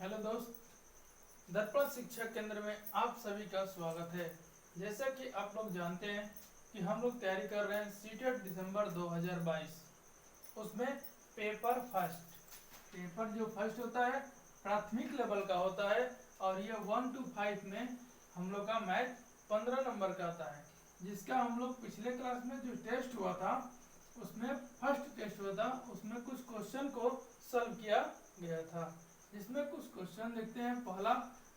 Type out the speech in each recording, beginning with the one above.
Hello दोस्त, दर्पण शिक्षा केंद्र में आप सभी का स्वागत है। जैसा कि आप लोग जानते हैं कि हम लोग तैयारी कर रहे हैं सीटेट दिसंबर 2022। उसमें पेपर जो फर्स्ट होता है प्राथमिक लेवल का होता है और ये 1 to 5 में हम लोग का मैथ 15 नंबर का आता है, जिसका हम लोग पिछले क्लास में जो टेस्ट हुआ था उसमें फर्स्ट टेस्ट हुआ था, उसमें कुछ क्वेश्चन को सॉल्व किया गया था। इसमें कुछ क्वेश्चन देखते हैं। पहला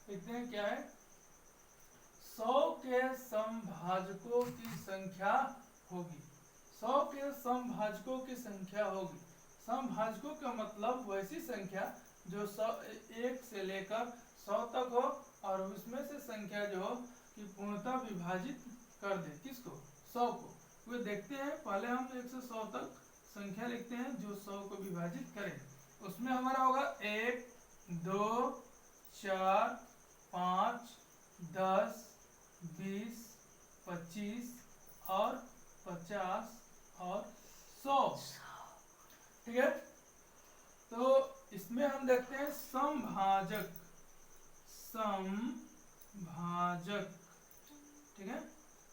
देखते हैं क्या है। 100 के समभाजकों की संख्या होगी। 100 के समभाजकों की संख्या होगी। समभाजकों का मतलब वैसी संख्या जो 1 से लेकर 100 तक हो और उसमें से संख्या जो हो कि पूर्णतः विभाजित कर दे किसको, 100 को। वे देखते हैं, पहले हम 1 से 100 तक संख्या लिखते हैं जो 100 को विभाजित करे। उसमें हमारा होगा 1, 2, 4, 5, 10, 20, 25 और 50 और 100। ठीक है, तो इसमें हम देखते हैं समभाजक। ठीक है,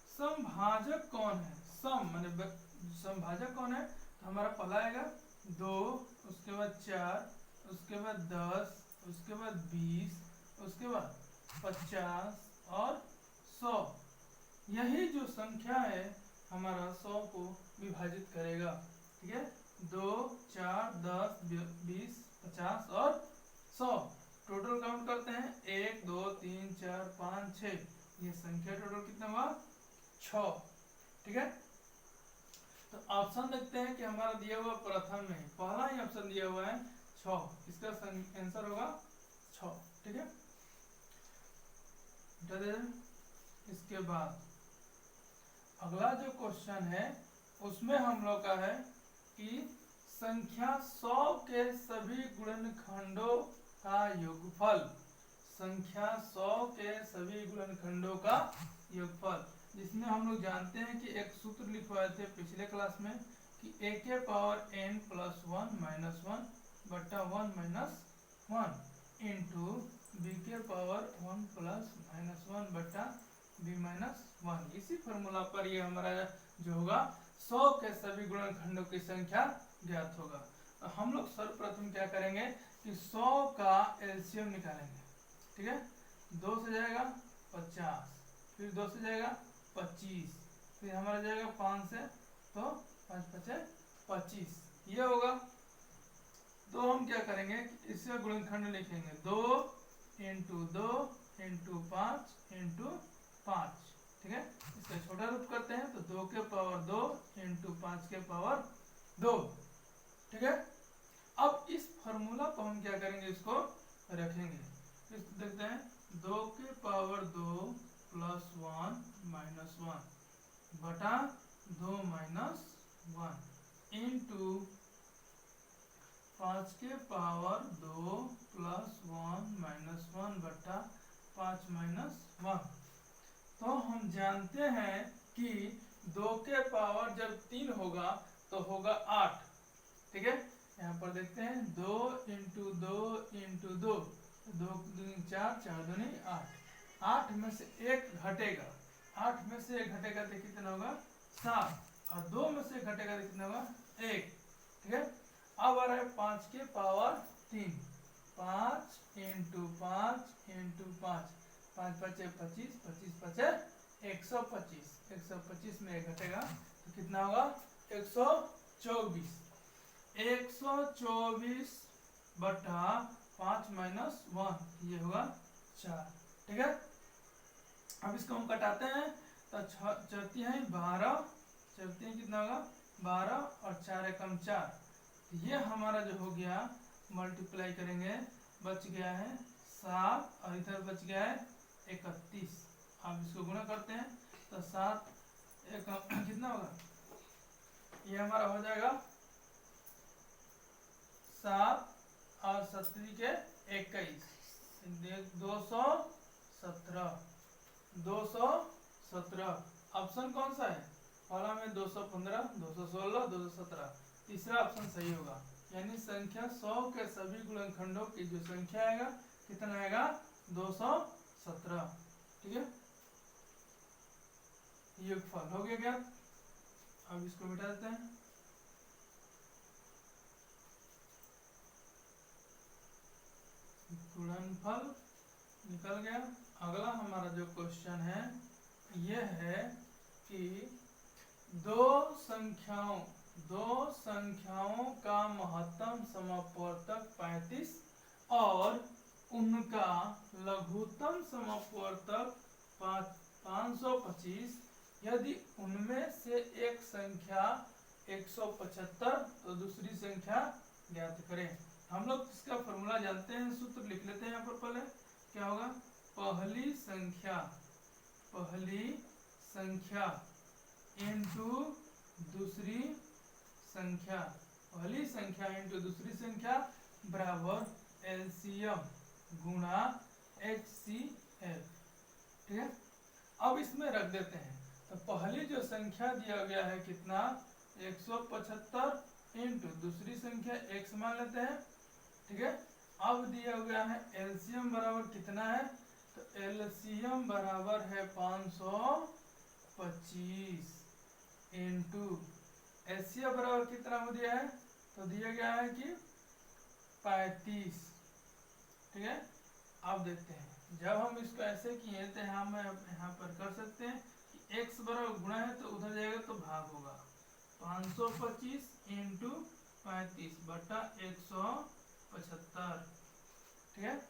समभाजक कौन है? सम माने समभाजक कौन है? तो हमारा पहला आएगा 2, उसके बाद 4, उसके बाद 10, उसके बाद 20, उसके बाद 50 और 100। यही जो संख्या है हमारा 100 को विभाजित करेगा। ठीक है, 2, 4, 10, 20, 50 और 100। टोटल काउंट करते हैं 1, 2, 3, 4, 5, 6। ये संख्या टोटल कितना हुआ? 6। ठीक है, तो ऑप्शन देखते हैं कि हमारा दिया हुआ प्रथम में पहला ही ऑप्शन दिया हुआ है 6। इसका आंसर होगा 6। ठीक है, इसके बाद अगला जो क्वेश्चन है उसमें हम लोग का है कि संख्या 100 के सभी गुणनखंडों का योगफल। संख्या 100 के सभी गुणनखंडों का योगफल, जिसमें हम लोग जानते हैं कि एक सूत्र लिखवाए थे पिछले क्लास में कि a के पावर n प्लस 1 माइनस 1 बट्टा 1 माइनस 1 इंटू b के पावर 1 प्लस माइनस 1 बट्टा b माइनस 1। इसी फॉर्मूला पर ये हमारा जो होगा 100 के सभी गुणनखंडों की संख्या ज्ञात होगा। तो हम लोग सर्वप्रथम क्या करेंगे कि 100 का एलसीएम निकालेंगे। ठीक है, 2 से जाएगा 50, फिर 2 से जाएगा 25, फिर हमारा जाएगा 5 से, तो 5 5 25 ये होगा। तो हम क्या करेंगे कि इसका गुणनखंड लिखेंगे 2 इंटू 2 इंटू 5 इंटू 5। ठीक है, इसका छोटा रूप करते हैं तो 2 के पावर 2 इंटू 5 के पावर 2। ठीक है, अब इस फॉर्मूला को हम क्या करेंगे, इसको रखेंगे। इस देखते हैं 2 के पावर 2 प्लस 1 माइनस 1 बटा 2 माइनस 1 इंटू 5 के पावर 2 प्लस 1 माइनस 1 बटा 5 माइनस 1। तो हम जानते हैं कि 2 के पावर जब 3 होगा तो होगा 8। ठीक है, यहाँ पर देखते हैं 2 इंटू 2 इंटू 2, 2 दूनी 4, 4 दूनी 8। 8 में से 1 घटेगा, 8 में से 1 घटेगा तो कितना होगा 7, और 2 में से घटेगा तो कितना होगा 1। ठीक है, अब आ रहा है 5 के पावर 3, 5 इंटू 5 इंटू 5, 5 5 25, 25 5 125, 125 में 1 घटेगा तो कितना होगा 124। 124 बटा 5 माइनस 1 ये होगा 4। ठीक है, अब इसको हम कटाते हैं तो चौथी है 12, चौथी है कितना होगा 12 और 4 एकम 4। तो ये हमारा जो हो गया मल्टीप्लाई करेंगे, बच गया है 7 और इधर बच गया है 31। अब इसको गुणा करते हैं तो 7 एकम कितना होगा, ये हमारा हो जाएगा 7 और 7 के 21, 217। 217 ऑप्शन कौन सा है? पहला में 215, 216, 217, तीसरा ऑप्शन सही होगा। यानी संख्या 100 के सभी गुणनखंडों की जो संख्या आएगा कितना आएगा 217। ठीक है, योगफल हो गया क्या? अब इसको मिटा देते हैं। गुणनफल निकल गया। अगला हमारा जो क्वेश्चन है यह है कि दो संख्याओं का महत्तम समवर्तक 35 और उनका लघुत्तम समवर्तक 525, यदि उनमें से एक संख्या 175 तो दूसरी संख्या ज्ञात करें। हम लोग इसका फॉर्मूला जानते हैं, सूत्र लिख लेते हैं यहाँ पर। पहले क्या होगा, पहली संख्या इनटू दूसरी संख्या, पहली संख्या इनटू दूसरी संख्या बराबर एलसीएम गुणा HCF। ठीक है, अब इसमें रख देते हैं। तो पहली जो संख्या दिया गया है कितना 175 इंटू दूसरी संख्या x मान लेते हैं। ठीक है, अब दिया गया है एलसीएम बराबर कितना है, तो एलसीएम बराबर है 525 इंटू HCF बराबर कितना हो दिया है, तो दिया गया है कि 35। ठीक है, अब देखते हैं जब हम इसको ऐसे किए तो हम यहाँ पर कर सकते हैं कि x बराबर गुणा है तो उधर जाएगा तो भाग होगा। 525 इंटू 35 बटा 175। ठीक है,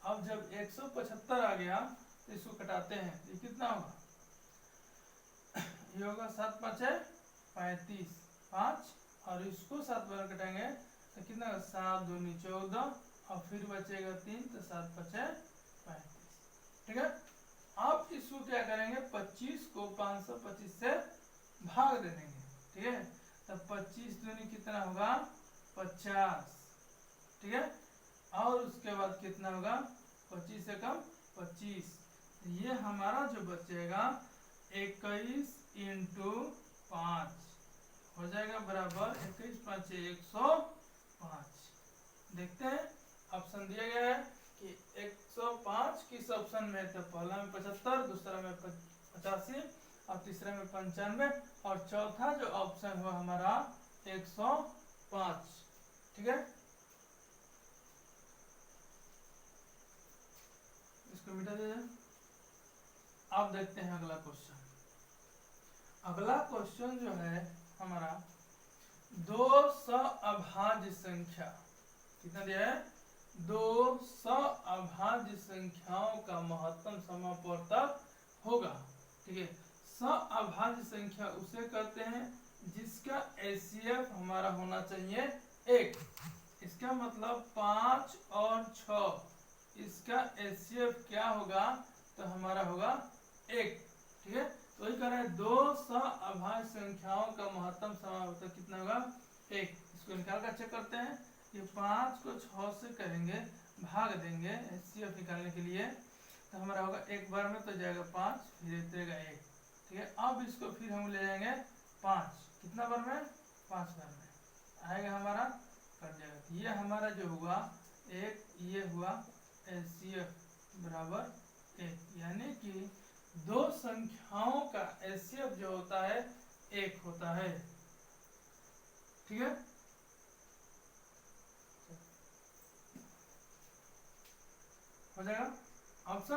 अब जब 175 आ गया तो इसको कटाते हैं, ये कितना होगा, ये होगा 7 5 है 35, 5 और इसको 7 बार कटाएंगे तो कितना, 7 दूनी 14 और फिर बचेगा 3 तो 7 5 है 35। ठीक है, अब इसको क्या करेंगे, 25 को 525 से भाग दे देंगे। ठीक है, तो 25 दूनी कितना होगा 50। ठीक है, और उसके बाद कितना होगा 25 से कम 25, तो ये हमारा जो बचेगा 21 इंटू 5 हो जाएगा बराबर 21 5 105। देखते हैं ऑप्शन दिया गया है कि 105 किस ऑप्शन में है, तो पहला में 75, दूसरा में 85 और तीसरा में 95 और चौथा जो ऑप्शन हुआ हमारा 105। ठीक है, इसको मिटा दीजिए। अब देखते हैं अगला क्वेश्चन। अगला क्वेश्चन जो है हमारा 2 अभाज्य संख्या, कितना दिया है, 2 अभाज्य संख्याओं का महत्तम समवर्तक होगा। ठीक है, अभाज्य संख्या उसे कहते हैं जिसका HCF हमारा होना चाहिए 1। इसका मतलब 5 और 6, इसका HCF क्या होगा, तो हमारा होगा 1। ठीक है, तो वही कह रहा है 2 अभाज्य संख्याओं का महत्तम समवर्तक कितना होगा 1। इसको निकाल कर चेक करते हैं। ये 5 को 6 से करेंगे, भाग देंगे HCF निकालने के लिए, तो हमारा होगा एक बार में तो जाएगा 5 फिर देगा 1। ठीक है, अब इसको फिर हम ले जाएंगे 5, कितना बार में 5 बार में आएगा हमारा, कट जाएगा। तो ये हमारा जो हुआ 1, ये हुआ HCF बराबर 1, यानी कि 2 संख्याओं का HCF जो होता है 1 होता है। ठीक है, हो जाएगा ऑप्शन